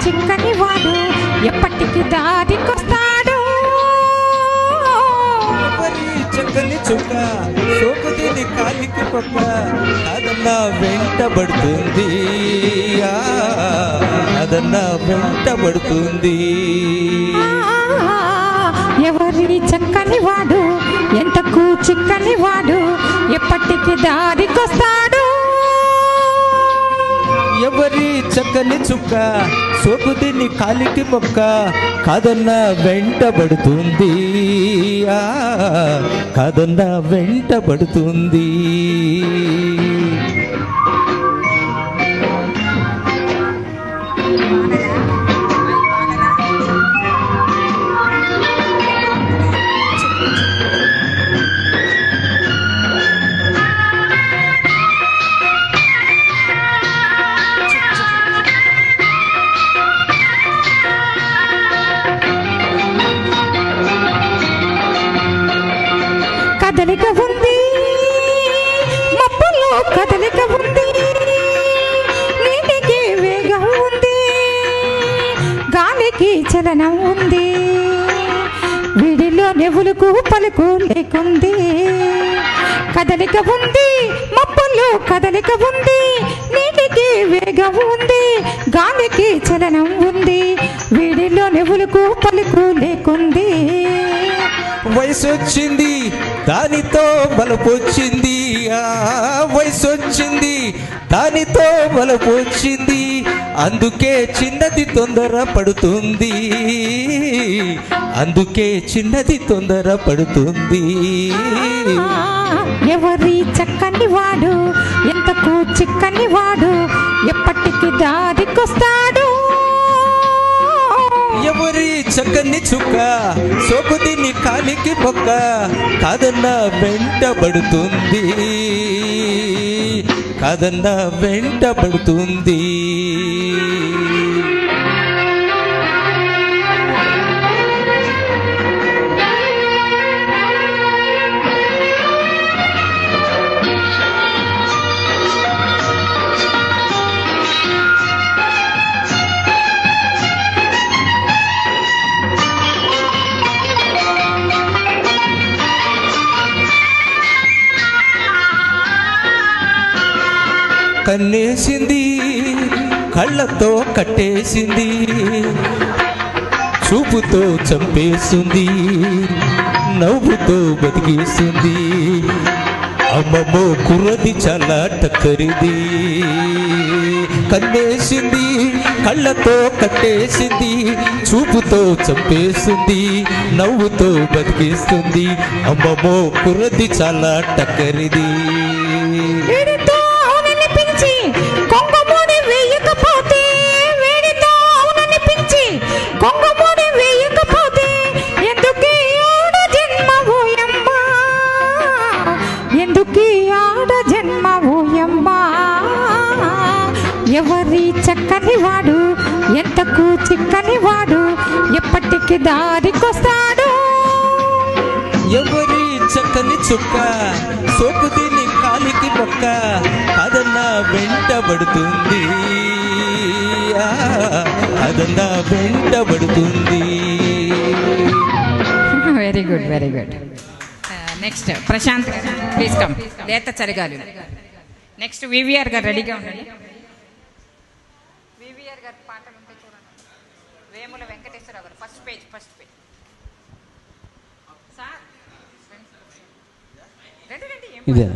చిక్కని వాడు ఎప్పటికి దారికొస్తాడు. ఎవరి చక్కని చుక్క సోకుదిని కాలికి పక్క అదన్నా వెంటబడుతుంది, అదన్నా వెంటబడుతుంది. ఎవరి చక్కని వాడు ఎంతకు చిక్కని వాడు ఎప్పటికి దారికొస్తాడు. ఎవరి చక్కని చుక్క సోకుదిని కాలికి మొక్క కాదన్న వెంటబడుతుంది, కాదన్న వెంటబడుతుంది. కదలిక ఉంది మబ్బులో, కదలిక ఉంది నీటికి వేగం ఉంది, గాలికి చలనం ఉంది, వీడిలో నెవులకు పలుకు లేకుంది. కదలిక ఉంది మబ్బులో, కదలిక ఉంది నీటికి వేగం ఉంది, గాలికి చలనం ఉంది, వీడిలో నెవులకు పలుకు లేకుంది. వయసు వచ్చింది దానితో బలపొచ్చింది, వయసు వచ్చింది దానితో బలపొచ్చింది, అందుకే చిన్నది తొందర పడుతుంది, అందుకే చిన్నది తొందర పడుతుంది. ఎవరి చక్కని వాడు ఎంతకు చిక్కని వాడు ఎప్పటికి దారికొస్తాడు. ఎవరి చక్కని చుక్క సోకుదిని కాలికి మొక్క కాదన్న వెంటబడుతుంది, కాదన్న వెంటబడుతుంది. కన్నేసింది కళ్ళతో కట్టేసింది, చూపుతో చంపేస్తుంది, నవ్వుతో బతికేస్తుంది. అమ్మమ్మో కుర్రది చాలా టక్కరిది. కన్నేసింది కళ్ళతో కట్టేసింది, చూపుతో చంపేస్తుంది, నవ్వుతో బతికేస్తుంది. అమ్మమ్మో కుర్రది చాలా టక్కరిది. కొంగమూడి వేయకపోతే వేడితో అవుననిపించి కొంగమూడి వేయకపోతే ఎందుకీ ఆడ జన్మ ఓయమ్మ, ఎందుకీ ఆడ జన్మ ఓయమ్మ. ఎవరి చక్కని వాడు ఎంతకు చిక్కని వాడు ఎప్పటికి దారికొస్తాడు. ఎవరి చక్కని చుక్క సోకుదిని కాలికి మొక్క అదన్నా వెంటబడుతుంది, అదన్నా వెంటబడుతుంది. Very good, very good. Next Prashant please come. లేత చలిగాలి. నెక్స్ట్ వివిఆర్ గారు రెడీగా ఉండండి. వివిఆర్ గారి పాటలు ఉంటాయి చూడండి. వేముల వెంకటేశ్వరరావు గారు first page, first page. Sir రండి రండి. ఇదే